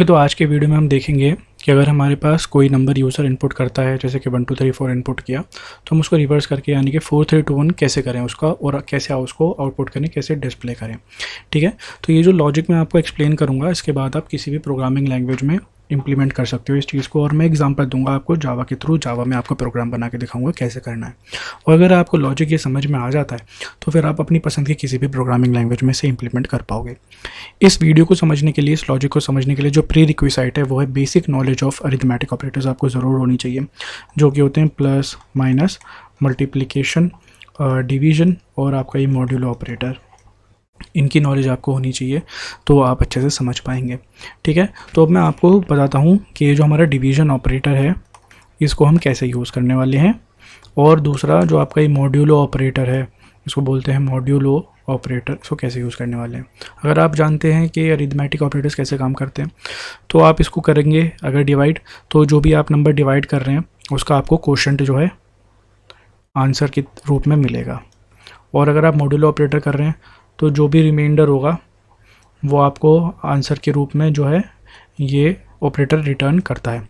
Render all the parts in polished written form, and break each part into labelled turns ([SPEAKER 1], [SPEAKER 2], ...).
[SPEAKER 1] Okay, तो आज के वीडियो में हम देखेंगे कि अगर हमारे पास कोई नंबर यूज़र इनपुट करता है, जैसे कि 1 2 3 4 इनपुट किया, तो हम उसको रिवर्स करके यानी कि 4 3 2 1 कैसे करें उसका, और कैसे उसको आउटपुट करें, कैसे डिस्प्ले करें। ठीक है, तो ये जो लॉजिक मैं आपको एक्सप्लेन करूँगा, इसके बाद आप किसी भी प्रोग्रामिंग लैंग्वेज में इंप्लीमेंट कर सकते हो इस चीज़ को। और मैं एग्जांपल दूंगा आपको जावा के थ्रू, जावा में आपको प्रोग्राम बना के दिखाऊंगा कैसे करना है। और अगर आपको लॉजिक ये समझ में आ जाता है तो फिर आप अपनी पसंद की किसी भी प्रोग्रामिंग लैंग्वेज में से इंप्लीमेंट कर पाओगे। इस वीडियो को समझने के लिए, इस लॉजिक को समझने के लिए जो प्री रिक्विसाइट है वो है basic knowledge of arithmetic operators आपको ज़रूर होनी चाहिए, जो कि होते हैं प्लस, माइनस, मल्टीप्लिकेशन, डिवीजन और आपका ये मॉड्यूलो ऑपरेटर। इनकी नॉलेज आपको होनी चाहिए तो आप अच्छे से समझ पाएंगे। ठीक है, तो अब मैं आपको बताता हूँ कि ये जो हमारा डिवीजन ऑपरेटर है इसको हम कैसे यूज़ करने वाले हैं, और दूसरा जो आपका ये मॉड्यूलो ऑपरेटर है, इसको बोलते हैं मॉड्यूलो ऑपरेटर, इसको कैसे यूज़ करने वाले हैं। अगर आप जानते हैं कि अरिथमेटिक ऑपरेटर्स कैसे काम करते हैं तो आप इसको करेंगे अगर डिवाइड, तो जो भी आप नंबर डिवाइड कर रहे हैं उसका आपको क्वोशंट जो है आंसर के रूप में मिलेगा। और अगर आप मॉड्यूलो ऑपरेटर कर रहे हैं तो जो भी रिमाइंडर होगा वो आपको आंसर के रूप में जो है ये ऑपरेटर रिटर्न करता है।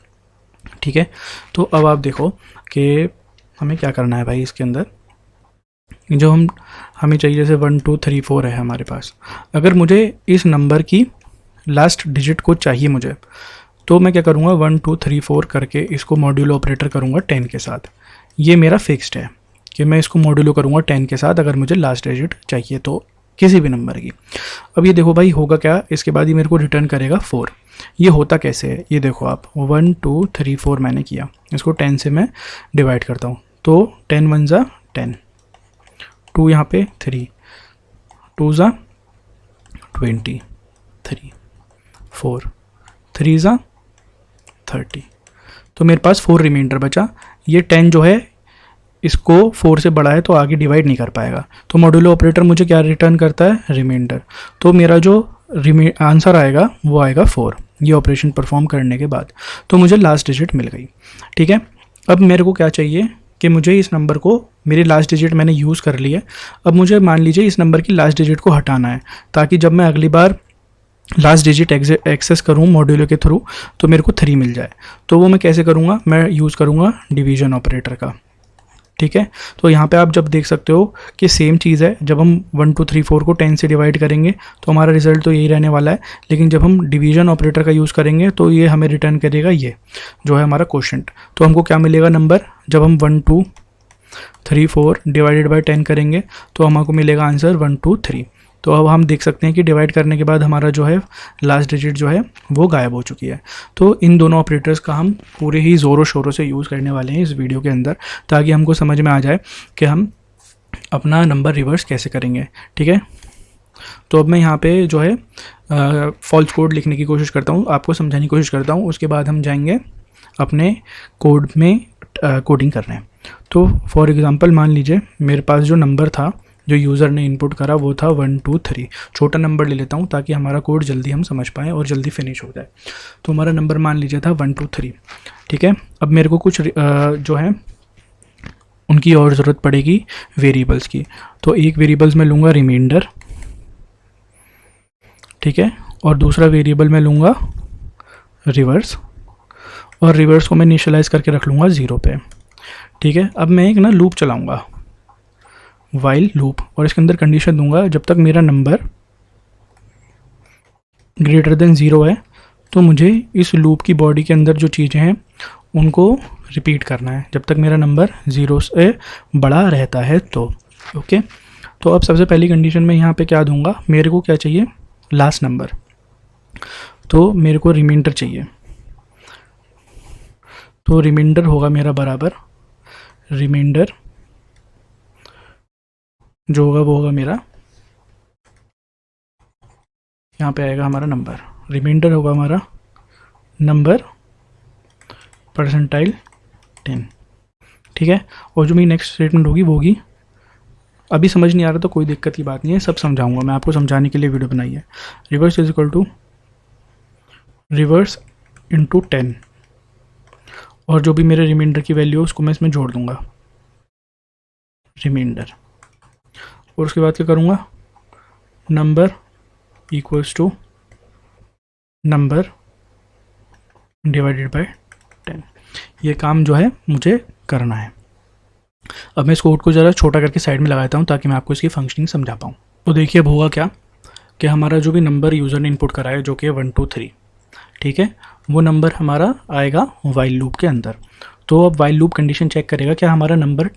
[SPEAKER 1] ठीक है, तो अब आप देखो कि हमें क्या करना है भाई। इसके अंदर जो हमें चाहिए, जैसे 1 2 3 4 है हमारे पास, अगर मुझे इस नंबर की लास्ट डिजिट को चाहिए मुझे, तो मैं क्या करूँगा 1 2 3 4 करके इसको मॉड्यूलो ऑपरेटर करूँगा 10 के साथ। ये मेरा फिक्स्ड है कि मैं इसको मॉड्यूलो करूँगा 10 के साथ अगर मुझे लास्ट डिजिट चाहिए तो किसी भी नंबर की। अब ये देखो भाई होगा क्या, इसके बाद ही मेरे को रिटर्न करेगा 4। ये होता कैसे है ये देखो आप, 1 2 3 4 मैंने किया, इसको 10 से मैं डिवाइड करता हूँ तो 10 1 ज़ा 10, 2 यहाँ पे 3, 2 ज़ा 20, 3 4, 3 ज़ा 30, तो मेरे पास 4 रिमाइंडर बचा। ये 10 जो है इसको 4 से बड़ा है तो आगे डिवाइड नहीं कर पाएगा, तो मॉड्यूलो ऑपरेटर मुझे क्या रिटर्न करता है, रिमाइंडर। तो मेरा जो आंसर आएगा वो आएगा 4, ये ऑपरेशन परफॉर्म करने के बाद। तो मुझे लास्ट डिजिट मिल गई। ठीक है, अब मेरे को क्या चाहिए कि मुझे इस नंबर को, मेरी लास्ट डिजिट मैंने यूज़ कर ली है, अब मुझे मान लीजिए इस नंबर की लास्ट डिजिट को हटाना है, ताकि जब मैं अगली बार लास्ट डिजिट एक्सेस करूँ मॉड्यूलो के थ्रू तो मेरे को 3 मिल जाए। तो वो मैं कैसे करूँगा, मैं यूज़ करूँगा डिवीजन ऑपरेटर का। ठीक है, तो यहाँ पे आप जब देख सकते हो कि सेम चीज़ है, जब हम 1 2 3 4 को 10 से डिवाइड करेंगे तो हमारा रिजल्ट तो यही रहने वाला है, लेकिन जब हम डिवीजन ऑपरेटर का यूज़ करेंगे तो ये हमें रिटर्न करेगा ये जो है हमारा क्वोशंट। तो हमको क्या मिलेगा नंबर, जब हम 1 2 3 4 डिवाइडेड बाय 10 करेंगे तो हमको मिलेगा आंसर 1 2 3। तो अब हम देख सकते हैं कि डिवाइड करने के बाद हमारा जो है लास्ट डिजिट जो है वो गायब हो चुकी है। तो इन दोनों ऑपरेटर्स का हम पूरे ही ज़ोरों शोरों से यूज़ करने वाले हैं इस वीडियो के अंदर, ताकि हमको समझ में आ जाए कि हम अपना नंबर रिवर्स कैसे करेंगे। ठीक है, तो अब मैं यहाँ पे जो है फॉल्स कोड लिखने की कोशिश करता हूँ, आपको समझाने की कोशिश करता हूँ, उसके बाद हम जाएंगे अपने कोड में कोडिंग करने। तो फॉर एग्ज़ाम्पल मान लीजिए मेरे पास जो नंबर था, जो यूज़र ने इनपुट करा वो था 1 2 3। छोटा नंबर ले लेता हूँ ताकि हमारा कोड जल्दी हम समझ पाएँ और जल्दी फिनिश हो जाए। तो हमारा नंबर मान लीजिए था 1 2 3। ठीक है, अब मेरे को कुछ जो है उनकी और ज़रूरत पड़ेगी वेरिएबल्स की। तो एक वेरिएबल्स में लूँगा रिमाइंडर, ठीक है, और दूसरा वेरिएबल में लूँगा रिवर्स, और रिवर्स को मैं इनिशियलाइज़ करके रख लूँगा 0 पे। ठीक है, अब मैं एक ना लूप चलाऊँगा, वाइल लूप, और इसके अंदर कंडीशन दूंगा जब तक मेरा नंबर ग्रेटर देन 0 है तो मुझे इस लूप की बॉडी के अंदर जो चीज़ें हैं उनको रिपीट करना है जब तक मेरा नंबर 0 से बड़ा रहता है। तो ओके, तो अब सबसे पहली कंडीशन में यहाँ पे क्या दूंगा, मेरे को क्या चाहिए, लास्ट नंबर, तो मेरे को रिमाइंडर चाहिए। तो रिमाइंडर होगा मेरा बराबर, रिमाइंडर जो होगा वो होगा मेरा, यहाँ पे आएगा हमारा नंबर, रिमाइंडर होगा हमारा नंबर परसेंटाइल 10। ठीक है, और जो मेरी नेक्स्ट स्टेटमेंट होगी वो होगी, अभी समझ नहीं आ रहा तो कोई दिक्कत की बात नहीं है, सब समझाऊंगा मैं आपको, समझाने के लिए वीडियो बनाई है। Reverse is equal to reverse into 10, और जो भी मेरे रिमाइंडर की वैल्यू है उसको मैं इसमें जोड़ दूंगा, रिमाइंडर, और उसके बाद क्या करूँगा, number equals to number divided by 10। ये काम जो है मुझे करना है। अब मैं इस कोड को ज़रा छोटा करके साइड में लगाता हूँ ताकि मैं आपको इसकी फंक्शनिंग समझा पाऊँ। तो देखिए अब होगा क्या कि हमारा जो भी नंबर यूज़र ने इनपुट करा है जो कि 1 2 3, ठीक है, वो नंबर हमारा आएगा वाइल लूप के अंदर। तो अब वाइल लूप कंडीशन चेक करेगा क्या हमारा नंबर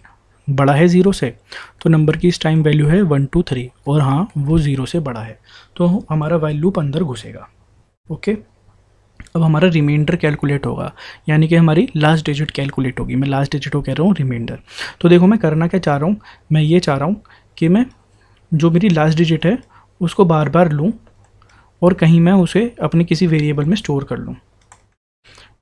[SPEAKER 1] बड़ा है 0 से, तो नंबर की इस टाइम वैल्यू है 1 2 3 और हाँ वो 0 से बड़ा है, तो हमारा वाइल लूप अंदर घुसेगा। ओके, अब हमारा रिमाइंडर कैलकुलेट होगा, यानी कि हमारी लास्ट डिजिट कैलकुलेट होगी। मैं लास्ट डिजिट को कह रहा हूँ रिमाइंडर। तो देखो मैं करना क्या चाह रहा हूँ, मैं ये चाह रहा हूँ कि मैं जो मेरी लास्ट डिजिट है उसको बार बार लूँ और कहीं मैं उसे अपने किसी वेरिएबल में स्टोर कर लूँ,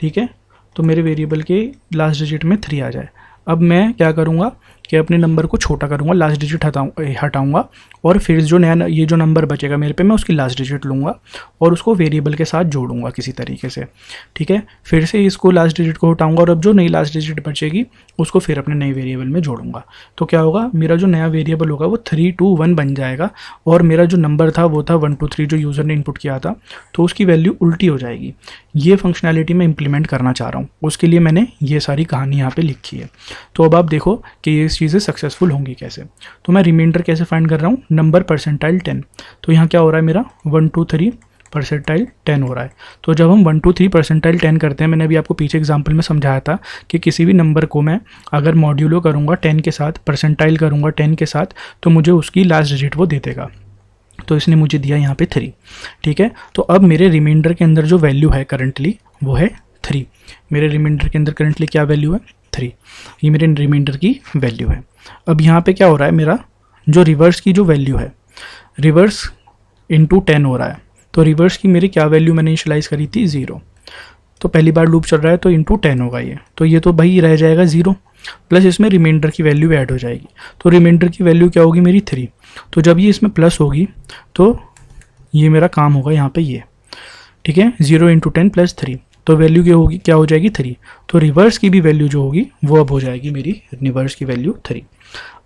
[SPEAKER 1] ठीक है। तो मेरे वेरिएबल के लास्ट डिजिट में 3 आ जाए। अब मैं क्या करूँगा कि अपने नंबर को छोटा करूँगा, लास्ट डिजिट हटाऊँगा और फिर जो नया ये जो नंबर बचेगा मेरे पे मैं उसकी लास्ट डिजिट लूँगा और उसको वेरिएबल के साथ जोड़ूंगा किसी तरीके से, ठीक है। फिर से इसको लास्ट डिजिट को हटाऊँगा और अब जो नई लास्ट डिजिट बचेगी उसको फिर अपने नए वेरिएबल में जोड़ूंगा। तो क्या होगा, मेरा जो नया वेरिएबल होगा वो 3 2 1 बन जाएगा और मेरा जो नंबर था वो था 1 2 3 जो यूज़र ने इनपुट किया था, तो उसकी वैल्यू उल्टी हो जाएगी। ये फंक्शनैलिटी मैं इंप्लीमेंट करना चाह रहा हूँ, उसके लिए मैंने ये सारी कहानी यहाँ पे लिखी है। तो अब आप देखो कि ये चीज़ें सक्सेसफुल होंगी कैसे। तो मैं रिमाइंडर कैसे फाइंड कर रहा हूँ, नंबर परसेंटाइल 10। तो यहाँ क्या हो रहा है मेरा 1 2 3 परसेंटाइल 10 हो रहा है। तो जब हम 1 2 3 परसेंटाइल 10 करते हैं, मैंने अभी आपको पीछे एग्जांपल में समझाया था कि किसी भी नंबर को मैं अगर मॉड्यूलो करूँगा 10 के साथ, परसेंटाइल करूँगा 10 के साथ, तो मुझे उसकी लास्ट डिजिट वो दे देगा। तो इसने मुझे दिया यहाँ पे 3, ठीक है। तो अब मेरे रिमाइंडर के अंदर जो वैल्यू है करंटली वो है 3। मेरे रिमाइंडर के अंदर करंटली क्या वैल्यू है 3, ये मेरे रिमाइंडर की वैल्यू है। अब यहाँ पे क्या हो रहा है, मेरा जो रिवर्स की जो वैल्यू है, रिवर्स इंटू 10 हो रहा है। तो रिवर्स की मेरी क्या वैल्यू मैंने इनिशियलाइज़ करी थी 0। तो पहली बार लूप चल रहा है तो इंटू 10 होगा ये, तो ये तो भाई रह जाएगा 0 प्लस इसमें रिमाइंडर की वैल्यू ऐड हो जाएगी। तो रिमाइंडर की वैल्यू क्या होगी मेरी 3। तो जब ये इसमें प्लस होगी तो ये मेरा काम होगा यहाँ पे ये, ठीक है, 0 इंटू 10 प्लस 3, तो वैल्यू क्या हो जाएगी 3। तो रिवर्स की भी वैल्यू जो होगी वो अब हो जाएगी मेरी रिवर्स की वैल्यू 3।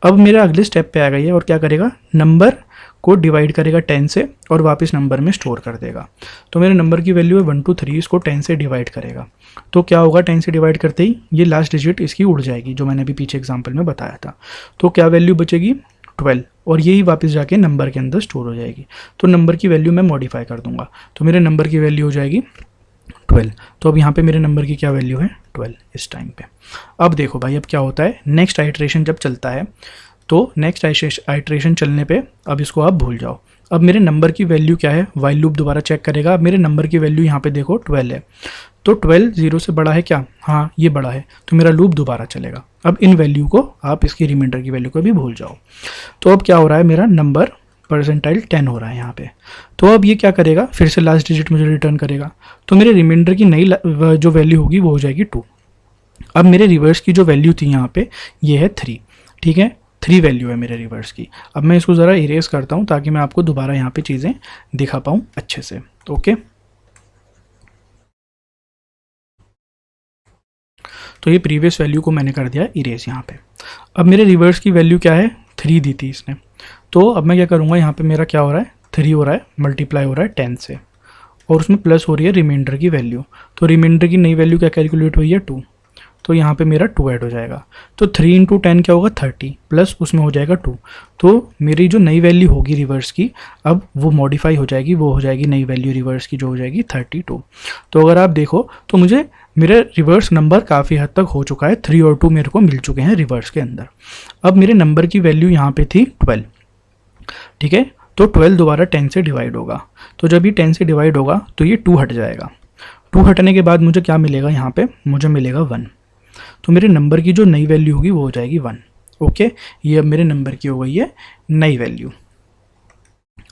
[SPEAKER 1] अब मेरा अगले स्टेप पे आ गई है और क्या करेगा, नंबर को डिवाइड करेगा 10 से और वापस नंबर में स्टोर कर देगा। तो मेरे नंबर की वैल्यू है 1 2 3, इसको 10 से डिवाइड करेगा। तो क्या होगा, 10 से डिवाइड करते ही ये लास्ट डिजिट इसकी उड़ जाएगी जो मैंने अभी पीछे एग्जाम्पल में बताया था। तो क्या वैल्यू बचेगी 12 और यही वापस जाके नंबर के अंदर स्टोर हो जाएगी। तो नंबर की वैल्यू मैं मॉडिफाई कर दूंगा, तो मेरे नंबर की वैल्यू हो जाएगी 12। तो अब यहाँ पे मेरे नंबर की क्या वैल्यू है 12 इस टाइम पे। अब देखो भाई अब क्या होता है, नेक्स्ट आइट्रेशन जब चलता है तो नेक्स्ट आइट्रेशन चलने पे अब इसको आप भूल जाओ। अब मेरे नंबर की वैल्यू क्या है, वाइल लूप दोबारा चेक करेगा। अब मेरे नंबर की वैल्यू यहाँ पे देखो 12 है, तो 12 0 से बड़ा है क्या, हाँ ये बड़ा है, तो मेरा लूप दोबारा चलेगा। अब इन वैल्यू को आप इसकी रिमाइंडर की वैल्यू को भी भूल जाओ। तो अब क्या हो रहा है, मेरा नंबर परसेंटाइल 10 हो रहा है यहाँ पे। तो अब ये क्या करेगा, फिर से लास्ट डिजिट मुझे रिटर्न करेगा। तो मेरे रिमाइंडर की नई जो वैल्यू होगी वो हो जाएगी 2। अब मेरे रिवर्स की जो वैल्यू थी यहाँ पे ये है 3, ठीक है, 3 वैल्यू है मेरे रिवर्स की। अब मैं इसको ज़रा इरेज करता हूँ ताकि मैं आपको दोबारा यहाँ पे चीज़ें दिखा पाऊँ अच्छे से। ओके, तो ये प्रीवियस वैल्यू को मैंने कर दिया इरेज यहाँ पे। अब मेरे रिवर्स की वैल्यू क्या है, 3 दी थी इसने। तो अब मैं क्या करूँगा, यहाँ पे मेरा क्या हो रहा है, 3 हो रहा है, मल्टीप्लाई हो रहा है 10 से और उसमें प्लस हो रही है रिमाइंडर की वैल्यू। तो रिमाइंडर की नई वैल्यू क्या कैलकुलेट हुई है 2, तो यहाँ पे मेरा 2 ऐड हो जाएगा। तो 3 इंटू 10 क्या होगा 30 प्लस उसमें हो जाएगा 2। तो मेरी जो नई वैल्यू होगी रिवर्स की अब वो मॉडिफाई हो जाएगी, वो हो जाएगी नई वैल्यू रिवर्स की जो हो जाएगी 32। तो अगर आप देखो तो मुझे मेरा रिवर्स नंबर काफ़ी हद तक हो चुका है, 3 और 2 मेरे को मिल चुके हैं रिवर्स के अंदर। अब मेरे नंबर की वैल्यू यहाँ पे थी 12, ठीक है, तो 12 दोबारा 10 से डिवाइड होगा। तो जब ये 10 से डिवाइड होगा तो ये 2 हट जाएगा। 2 हटने के बाद मुझे क्या मिलेगा, यहाँ पे मुझे मिलेगा 1। तो मेरे नंबर की जो नई वैल्यू होगी वो हो जाएगी 1। ओके, ये अब मेरे नंबर की हो गई है नई वैल्यू।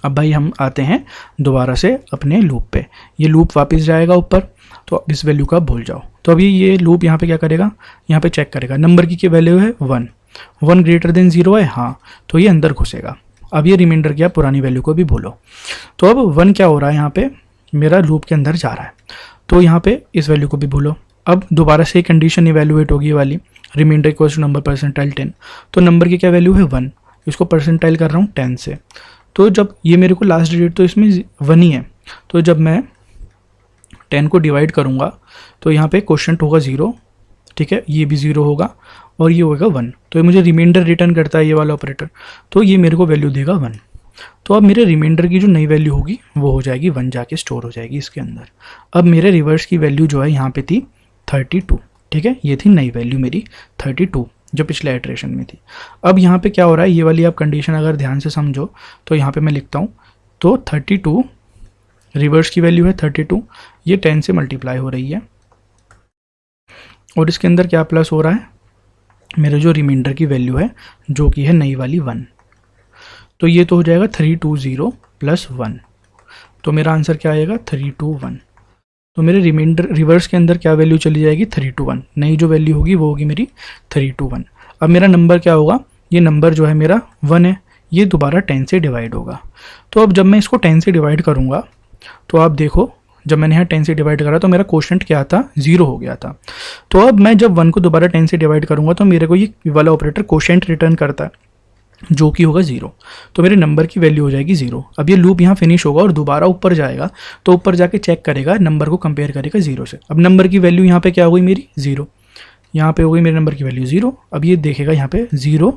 [SPEAKER 1] अब भाई हम आते हैं दोबारा से अपने लूप पे। ये लूप वापस जाएगा ऊपर, तो अब इस वैल्यू का भूल जाओ। तो अभी ये लूप यहाँ पे क्या करेगा, यहाँ पे चेक करेगा नंबर की क्या वैल्यू है 1, 1 ग्रेटर देन 0 है, हाँ, तो ये अंदर घुसेगा। अब ये रिमाइंडर किया, पुरानी वैल्यू को भी भूलो। तो अब 1 क्या हो रहा है, यहाँ पे मेरा लूप के अंदर जा रहा है, तो यहाँ पे इस वैल्यू को भी भूलो। अब दोबारा से कंडीशन इवैल्यूएट होगी वाली, remainder equals to number percentile 10। तो नंबर की क्या वैल्यू है 1, इसको परसेंटाइल कर रहा हूँ 10 से। तो जब ये मेरे को लास्ट डिजिट तो इसमें 1 ही है, तो जब मैं 10 को डिवाइड करूँगा तो यहाँ पे क्वोशंट होगा 0, ठीक है, ये भी 0 होगा और ये होगा 1। तो ये मुझे रिमाइंडर रिटर्न करता है ये वाला ऑपरेटर, तो ये मेरे को वैल्यू देगा 1। तो अब मेरे रिमाइंडर की जो नई वैल्यू होगी वो हो जाएगी 1, जाके स्टोर हो जाएगी इसके अंदर। अब मेरे रिवर्स की वैल्यू जो है यहाँ पे थी 32, ठीक है, ये थी नई वैल्यू मेरी 32 जो पिछले इटरेशन में थी। अब यहाँ पे क्या हो रहा है, ये वाली आप कंडीशन अगर ध्यान से समझो तो यहाँ पे मैं लिखता हूँ, तो 32 रिवर्स की वैल्यू है 32, ये 10 से मल्टीप्लाई हो रही है और इसके अंदर क्या प्लस हो रहा है, मेरे जो रिमाइंडर की वैल्यू है जो कि है नई वाली 1। तो ये तो हो जाएगा 320 प्लस 1, तो मेरा आंसर क्या आएगा 321। तो मेरे रिमाइंडर रिवर्स के अंदर क्या वैल्यू चली जाएगी 321, नई जो वैल्यू होगी वो होगी मेरी 321। अब मेरा नंबर क्या होगा, ये नंबर जो है मेरा 1 है, ये दोबारा 10 से डिवाइड होगा। तो अब जब मैं इसको 10 से डिवाइड करूँगा तो आप देखो, जब मैंने यहाँ 10 से डिवाइड करा तो मेरा क्वोशंट क्या था 0 हो गया था। तो अब मैं जब 1 को दोबारा 10 से डिवाइड करूँगा तो मेरे को ये वाला ऑपरेटर क्वोशंट रिटर्न करता है जो कि होगा 0, तो मेरे नंबर की वैल्यू हो जाएगी 0। अब ये लूप यहाँ फिनिश होगा और दोबारा ऊपर जाएगा, तो ऊपर जाके चेक करेगा, नंबर को कंपेयर करेगा 0 से। अब नंबर की वैल्यू यहाँ पे क्या हो गई मेरी 0, यहाँ पे हो गई मेरे नंबर की वैल्यू 0। अब ये देखेगा यहाँ पे 0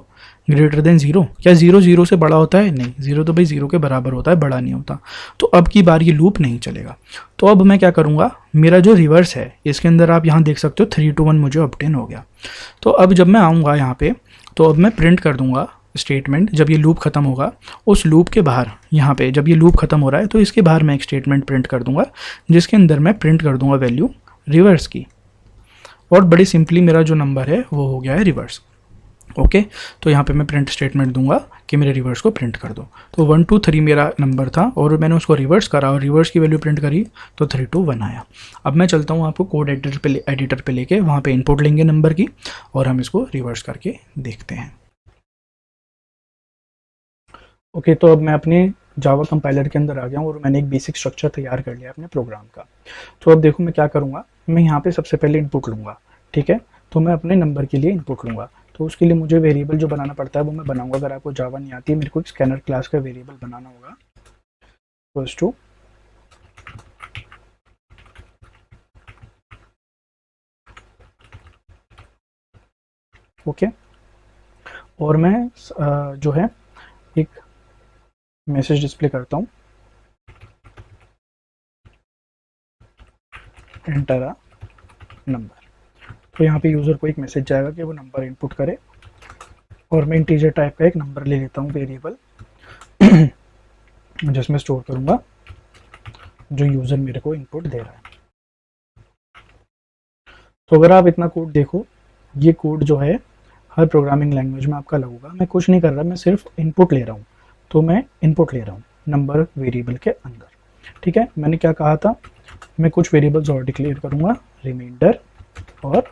[SPEAKER 1] ग्रेटर देन 0, क्या 0 0 से बड़ा होता है, नहीं, 0 तो भाई 0 के बराबर होता है, बड़ा नहीं होता। तो अब की बार ये लूप नहीं चलेगा। तो अब मैं क्या करूँगा, मेरा जो रिवर्स है इसके अंदर आप यहाँ देख सकते हो 3 to 1 मुझे ऑब्टेन हो गया। तो अब जब मैं आऊँगा यहाँ पे तो अब मैं प्रिंट कर दूंगा स्टेटमेंट, जब ये लूप खत्म होगा उस लूप के बाहर, यहाँ पे जब ये लूप खत्म हो रहा है तो इसके बाहर मैं एक स्टेटमेंट प्रिंट कर दूंगा जिसके अंदर मैं प्रिंट कर दूंगा वैल्यू रिवर्स की, और बड़ी सिंपली मेरा जो नंबर है वो हो गया है रिवर्स। ओके, तो यहाँ पे मैं प्रिंट स्टेटमेंट दूंगा कि मेरे रिवर्स को प्रिंट कर दो। तो 1 2 3 मेरा नंबर था और मैंने उसको रिवर्स करा और रिवर्स की वैल्यू प्रिंट करी तो 3 2 1 आया। अब मैं चलता हूँ आपको कोड एडिटर पे लेके, वहाँ पे इनपुट लेंगे नंबर की और हम इसको रिवर्स करके देखते हैं। ओके, तो अब मैं अपने जावा कंपाइलर के अंदर आ गया हूँ और मैंने एक बेसिक स्ट्रक्चर तैयार कर लिया अपने प्रोग्राम का। तो अब देखो मैं क्या करूँगा, मैं यहाँ पे सबसे पहले इनपुट लूँगा, ठीक है, तो मैं अपने नंबर के लिए इनपुट लूँगा। तो उसके लिए मुझे वेरिएबल जो बनाना पड़ता है वो मैं बनाऊँगा। अगर आपको जावा नहीं आती है, मेरे को एक स्कैनर क्लास का वेरिएबल बनाना होगा, इक्वल्स टू ओके, और मैं जो है एक मैसेज डिस्प्ले करता हूँ, एंटर अ नंबर। तो यहाँ पे यूज़र को एक मैसेज जाएगा कि वो नंबर इनपुट करे, और मैं इंटीजर टाइप का एक नंबर ले लेता हूँ वेरिएबल जिसमें स्टोर करूँगा जो यूज़र मेरे को इनपुट दे रहा है। तो अगर आप इतना कोड देखो, ये कोड जो है हर प्रोग्रामिंग लैंग्वेज में आपका लगेगा। मैं कुछ नहीं कर रहा, मैं सिर्फ इनपुट ले रहा हूँ। तो मैं इनपुट ले रहा हूँ नंबर वेरिएबल के अंदर, ठीक है। मैंने क्या कहा था, मैं कुछ वेरिएबल्स और डिक्लेयर करूँगा, रिमाइंडर और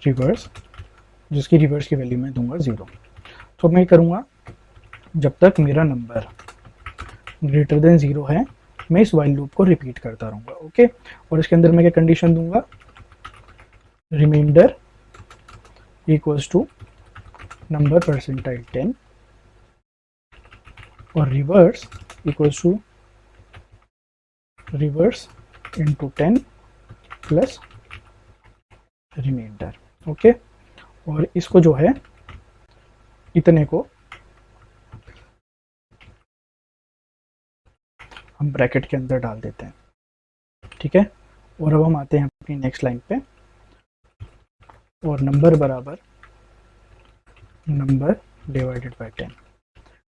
[SPEAKER 1] रिवर्स, जिसकी रिवर्स की वैल्यू मैं दूंगा 0। तो मैं करूँगा जब तक मेरा नंबर ग्रेटर देन 0 है, मैं इस वाइल लूप को रिपीट करता रहूँगा, ओके। और इसके अंदर मैं क्या कंडीशन दूंगा, remainder equals to number percentile 10 और reverse equals to reverse into 10 plus remainder, okay. और इसको जो है इतने को हम ब्रैकेट के अंदर डाल देते हैं, ठीक है। और अब हम आते हैं अपनी नेक्स्ट लाइन पे, और नंबर बराबर नंबर डिवाइडेड बाय 10,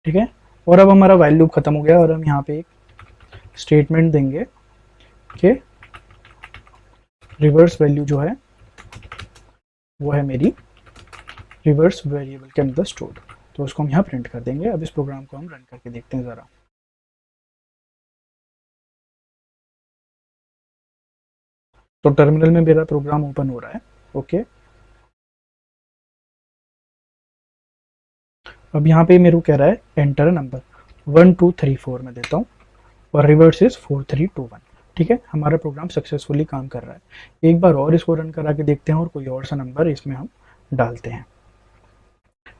[SPEAKER 1] ठीक है। और अब हमारा वाइल लूप खत्म हो गया और हम यहाँ पे एक स्टेटमेंट देंगे कि रिवर्स वैल्यू जो है वो है मेरी रिवर्स वेरिएबल के अंदर स्टोर्ड, तो उसको हम यहाँ प्रिंट कर देंगे। अब इस प्रोग्राम को हम रन करके देखते हैं ज़रा। तो टर्मिनल में मेरा प्रोग्राम ओपन हो रहा है, ओके। अब यहाँ पे मेरे को कह रहा है एंटर नंबर 1 2 3 4 में देता हूँ और रिवर्स इज 4 3 2 1, ठीक है। हमारा प्रोग्राम सक्सेसफुली काम कर रहा है। एक बार और इसको रन करा के देखते हैं और कोई और सा नंबर इसमें हम डालते हैं,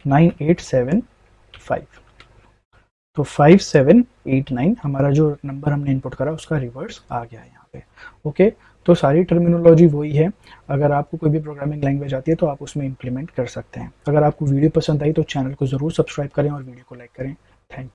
[SPEAKER 1] 9875। तो 5789 हमारा जो नंबर हमने इनपुट करा उसका रिवर्स आ गया है यहाँ पे। ओके, तो सारी टर्मिनोलॉजी वही है। अगर आपको कोई भी प्रोग्रामिंग लैंग्वेज आती है तो आप उसमें इम्प्लीमेंट कर सकते हैं। अगर आपको वीडियो पसंद आई तो चैनल को ज़रूर सब्सक्राइब करें और वीडियो को लाइक करें। Thank you.